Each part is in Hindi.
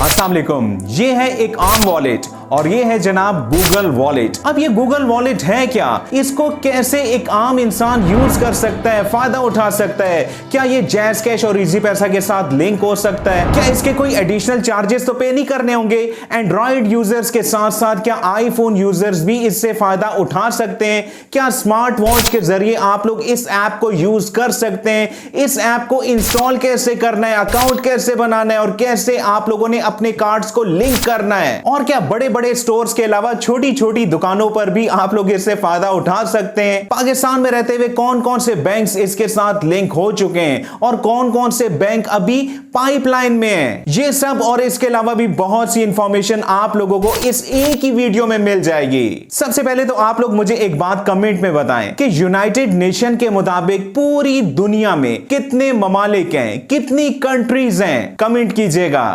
अस्सलाम वालेकुम। ये है एक आम वॉलेट और ये है जनाब गूगल वॉलेट। अब ये गूगल वॉलेट है क्या, इसको कैसे एक आम इंसान यूज कर सकता है, फायदा उठा सकता है, क्या ये जैज कैश और इजी पैसा के साथ लिंक हो सकता है, क्या इसके कोई एडिशनल चार्जेस तो पे नहीं करने होंगे, एंड्रॉइड यूजर्स के साथ साथ क्या आईफोन यूजर्स भी इससे फायदा उठा सकते हैं, क्या स्मार्ट वॉच के जरिए आप लोग इस ऐप को यूज कर सकते हैं, इस ऐप को इंस्टॉल कैसे करना है, अकाउंट कैसे बनाना है और कैसे आप लोगों ने अपने कार्ड्स को लिंक करना है, और क्या बड़े बड़े स्टोर्स के अलावा छोटी छोटी दुकानों पर भी आप लोग इससे फायदा उठा सकते हैं। पाकिस्तान में रहते हुए कौन कौन से बैंक्स इसके साथ लिंक हो चुके हैं और कौन कौन से बैंक अभी पाइपलाइन में हैं, ये सब और इसके अलावा भी बहुत सी इंफॉर्मेशन आप लोगों को इस एक ही वीडियो में मिल जाएगी। सबसे पहले तो आप लोग मुझे एक बात कमेंट में बताएं कि यूनाइटेड नेशन के मुताबिक पूरी दुनिया में कितने ममालिक हैं, कितनी कंट्रीज हैं, कमेंट कीजिएगा।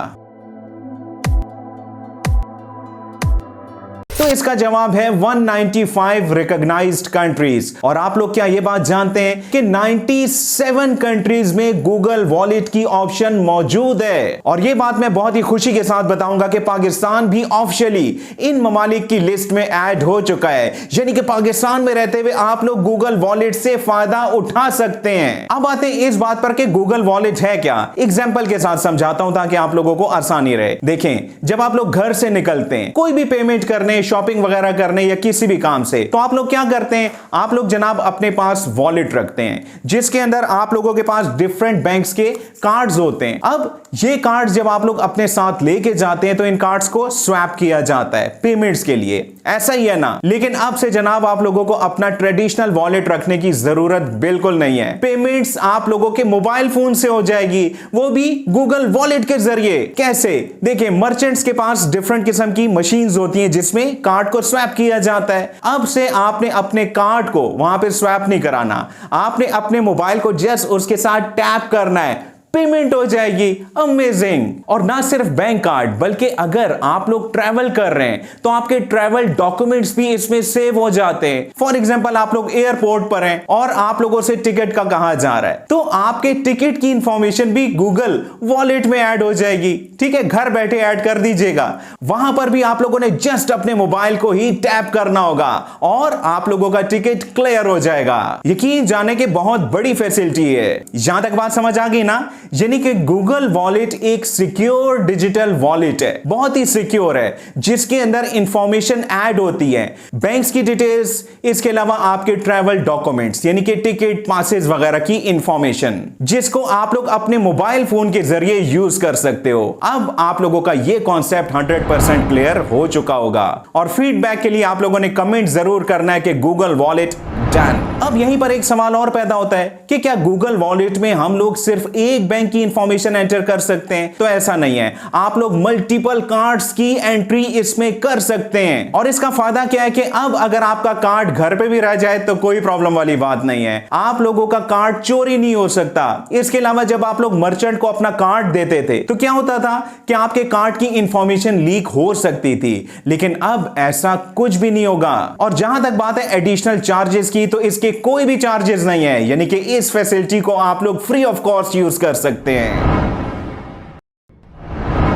तो इसका जवाब है 195 रिकॉग्नाइज्ड कंट्रीज। और आप लोग क्या ये बात जानते हैं कि 97 कंट्रीज में गूगल वॉलेट की ऑप्शन मौजूद है। और ये बात मैं बहुत ही खुशी के साथ बताऊंगा कि पाकिस्तान भी ऑफिशियली इन ममालिक की लिस्ट में ऐड हो चुका है, यानी कि पाकिस्तान में रहते हुए आप लोग गूगल वॉलेट से फायदा उठा सकते हैं। अब आते हैं इस बात पर कि गूगल वॉलेट है क्या। एग्जाम्पल के साथ समझाता हूं ताकि आप लोगों को आसानी रहे। देखें, जब आप लोग घर से निकलते हैं कोई भी पेमेंट करने, शॉपिंग वगैरह करने या किसी भी काम से, तो आप लोग क्या करते हैं, आप लोग जनाब अपने पास वॉलेट रखते हैं जिसके अंदर आप लोगों के पास डिफरेंट बैंक्स के कार्ड्स होते हैं। अब ये कार्ड्स जब आप लोग अपने साथ लेके जाते हैं तो इन कार्ड्स को स्वैप किया जाता है पेमेंट्स के लिए, ऐसा ही है ना। लेकिन अब से जनाब आप लोगों को अपना ट्रेडिशनल वॉलेट रखने की जरूरत बिल्कुल नहीं है। पेमेंट्स आप लोगों के मोबाइल फोन से हो जाएगी, वो भी गूगल वॉलेट के जरिए। कैसे? देखिए, मर्चेंट्स के पास डिफरेंट किस्म की मशीन्स होती हैं जिसमें कार्ड को स्वैप किया जाता है। अब से आपने अपने कार्ड को वहां पे स्वैप नहीं कराना, आपने अपने मोबाइल को जस्ट उसके साथ टैप करना है, पेमेंट हो जाएगी। अमेजिंग। और ना सिर्फ बैंक कार्ड, बल्कि अगर आप लोग ट्रैवल कर रहे हैं तो आपके ट्रैवल डॉक्यूमेंट्स भी इसमें सेव हो जाते हैं। फॉर एग्जांपल, आप लोग एयरपोर्ट पर हैं और आप लोगों से टिकट का कहा जा रहा है, तो आपके टिकट की इंफॉर्मेशन भी गूगल वॉलेट में ऐड हो जाएगी। ठीक है, घर बैठे ऐड कर दीजिएगा। वहां पर भी आप लोगों ने जस्ट अपने मोबाइल को ही टैप करना होगा और आप लोगों का टिकट क्लियर हो जाएगा। यकीन जाने की बहुत बड़ी फैसिलिटी है। यहां तक बात समझ आ गई ना? यानी कि गूगल वॉलेट एक सिक्योर डिजिटल वॉलेट है, बहुत ही सिक्योर है, जिसके अंदर इंफॉर्मेशन ऐड होती है, बैंक्स की डिटेल्स, इसके अलावा आपके ट्रैवल डॉक्यूमेंट्स यानी कि टिकट, पासेस वगैरह की इंफॉर्मेशन, जिसको आप लोग अपने मोबाइल फोन के जरिए यूज कर सकते हो। अब आप लोगों का यह कॉन्सेप्ट 100% क्लियर हो चुका होगा। और फीडबैक के लिए आप लोगों ने कमेंट जरूर करना है कि गूगल वॉलेट डन। अब यहीं पर एक सवाल और पैदा होता है कि क्या गूगल वॉलेट में हम लोग सिर्फ एक बैंक की इंफॉर्मेशन एंटर कर सकते हैं? तो ऐसा नहीं है, आप लोग मल्टीपल कार्ड्स की एंट्री इसमें कर सकते हैं। और इसका फायदा क्या है कि अब अगर आपका कार्ड घर पे भी रह जाए तो कोई प्रॉब्लम वाली बात नहीं है, आप लोगों का कार्ड चोरी नहीं हो सकता। इसके अलावा जब आप लोग मर्चेंट को अपना कार्ड देते थे तो क्या होता था कि आपके कार्ड की इंफॉर्मेशन लीक हो सकती थी, लेकिन अब ऐसा कुछ भी नहीं होगा। और जहां तक बात है एडिशनल चार्जेस की, तो इसके कोई भी चार्जेस नहीं है, यानी कि इस फैसिलिटी को आप लोग फ्री ऑफ कॉस्ट यूज कर सकते हैं।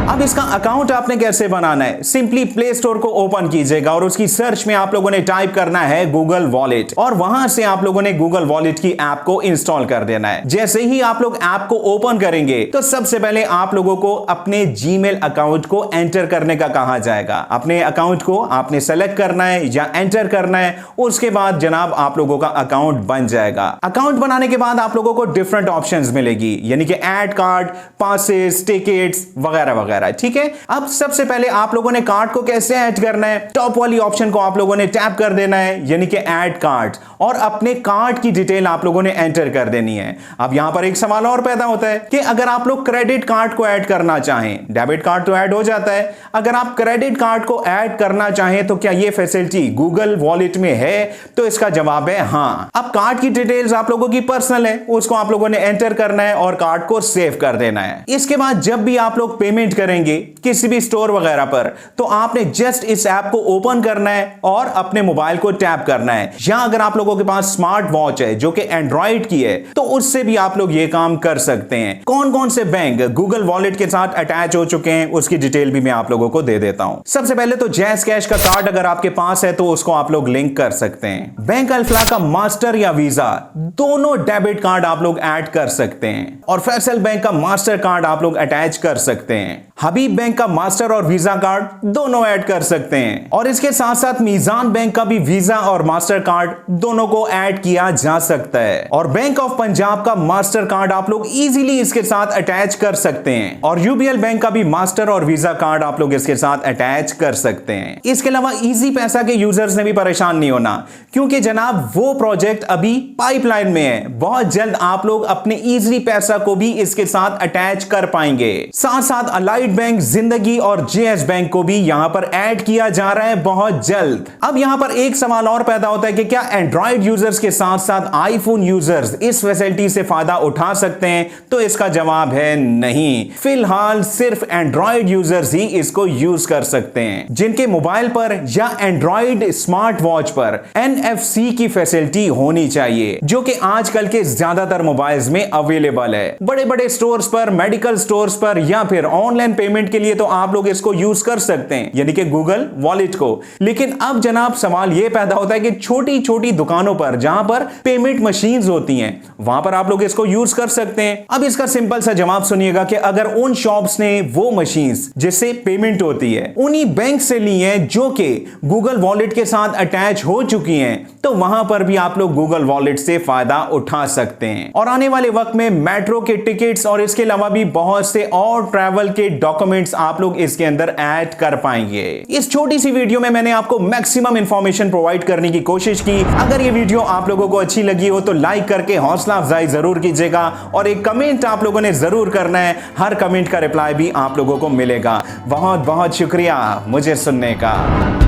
अब इसका अकाउंट आपने कैसे बनाना है? सिंपली प्ले स्टोर को ओपन कीजिएगा और उसकी सर्च में आप लोगों ने टाइप करना है गूगल वॉलेट, और वहां से आप लोगों ने गूगल वॉलेट की ऐप को इंस्टॉल कर देना है। जैसे ही आप लोग ऐप को ओपन करेंगे तो सबसे पहले आप लोगों को अपने जीमेल अकाउंट को एंटर करने का कहा जाएगा। अपने अकाउंट को आपने सेलेक्ट करना है या एंटर करना है, उसके बाद जनाब आप लोगों का अकाउंट बन जाएगा। अकाउंट बनाने के बाद आप लोगों को डिफरेंट ऑप्शंस मिलेगी, यानी कि ऐड कार्ड, पासेस, टिकट्स वगैरह वगैरह। ठीक है, अब सबसे पहले आप लोगों ने कार्ड को कैसे ऐड करना है? टॉप वाली ऑप्शन को आप लोगों ने टैप कर देना है, यानी कि ऐड कार्ड, और अपने कार्ड की डिटेल आप लोगों ने एंटर कर देनी है। अब यहां पर एक सवाल और पैदा होता है कि अगर आप लोग क्रेडिट कार्ड को ऐड करना चाहें, डेबिट कार्ड तो ऐड हो जाता है, अगर आप क्रेडिट कार्ड को ऐड करना चाहें तो क्या यह फैसिलिटी गूगल वॉलेट में है? तो इसका जवाब है हां। अब कार्ड की डिटेल्स आप लोगों की पर्सनल है, उसको आप लोगों ने एंटर करना है और कार्ड को सेव कर देना है। इसके बाद जब भी आप लोग पेमेंट करेंगे किसी भी स्टोर वगैरह पर, तो आपने जस्ट इस ऐप को ओपन करना है और अपने मोबाइल को टैप करना है। या अगर आप लोगों के पास स्मार्ट वॉच है जो कि एंड्रॉइड की है, तो उससे भी आप लोग ये काम कर सकते हैं। कौन कौन से बैंक गूगल वॉलेट के साथ अटैच हो चुके हैं उसकी डिटेल भी मैं आप लोगों को दे देता हूं। सबसे पहले तो जैस कैश का कार्ड अगर आपके पास है तो उसको आप लोग लिंक कर सकते हैं। बैंक अल्फला का मास्टर या वीजा दोनों डेबिट कार्ड आप लोग ऐड कर सकते हैं। और फैसल बैंक का मास्टर कार्ड आप लोग अटैच कर सकते हैं। हबीब बैंक का मास्टर और वीजा कार्ड दोनों ऐड कर सकते हैं। और इसके साथ साथ मीजान बैंक का भी वीजा और मास्टर कार्ड दोनों को ऐड किया जा सकता है। और बैंक ऑफ पंजाब का मास्टर कार्ड आप लोग इजीली इसके साथ अटैच कर सकते हैं। और यूबीएल बैंक का भी मास्टर और वीजा कार्ड आप लोग इसके साथ अटैच कर सकते हैं। इसके अलावा इजी पैसा के यूजर्स ने भी परेशान नहीं होना, क्योंकि जनाब वो प्रोजेक्ट अभी पाइपलाइन में है। बहुत जल्द आप लोग अपने इजी पैसा को भी इसके साथ अटैच कर पाएंगे। साथ साथ अलाइड बैंक, जिंदगी और जेएस बैंक को भी यहां पर ऐड किया जा रहा है बहुत जल्द। अब यहां पर एक सवाल और पैदा होता है कि क्या एंड्रॉइड यूजर्स के साथ साथ आईफोन यूजर्स इस फैसिलिटी से फायदा उठा सकते हैं? तो इसका जवाब है नहीं। फिलहाल सिर्फ एंड्रॉइड यूजर्स ही इसको यूज कर सकते हैं, जिनके मोबाइल पर या एंड्रॉइड स्मार्ट वॉच पर NFC की फैसिलिटी होनी चाहिए, जो कि आजकल के ज्यादातर मोबाइल्स में अवेलेबल है। बड़े बड़े स्टोर्स पर, मेडिकल स्टोर्स पर या फिर ऑनलाइन पेमेंट के लिए तो आप लोग इसको यूज कर सकते हैं, यानी कि गूगल वॉलेट को। लेकिन अब जनाब सवाल यह पैदा होता है कि छोटी छोटी दुकानों पर जहां पर पेमेंट मशीन्स होती हैं, वहां पर आप लोग इसको यूज कर सकते हैं। अब इसका सिंपल सा जवाब सुनिएगा कि अगर उन शॉप्स ने वो मशीन्स जिससे पेमेंट होती है उन्हीं बैंक से ली है जो कि गूगल वॉलेट के साथ अटैच हो चुकी हैं, तो वहां पर भी आप लोग गूगल वॉलेट से फायदा उठा सकते हैं। और आने वाले वक्त में मेट्रो के टिकट्स और इसके अलावा भी बहुत से और ट्रैवल के डॉक्यूमेंट्स आप लोग इसके अंदर ऐड कर पाएंगे। इस छोटी सी वीडियो में मैंने आपको मैक्सिमम इंफॉर्मेशन प्रोवाइड करने की कोशिश की। अगर ये वीडियो आप लोगों को अच्छी लगी हो तो लाइक करके हौसला अफजाई जरूर कीजिएगा और एक कमेंट आप लोगों ने जरूर करना है। हर कमेंट का रिप्लाई भी आप लोगों को मिलेगा। बहुत बहुत शुक्रिया मुझे सुनने का।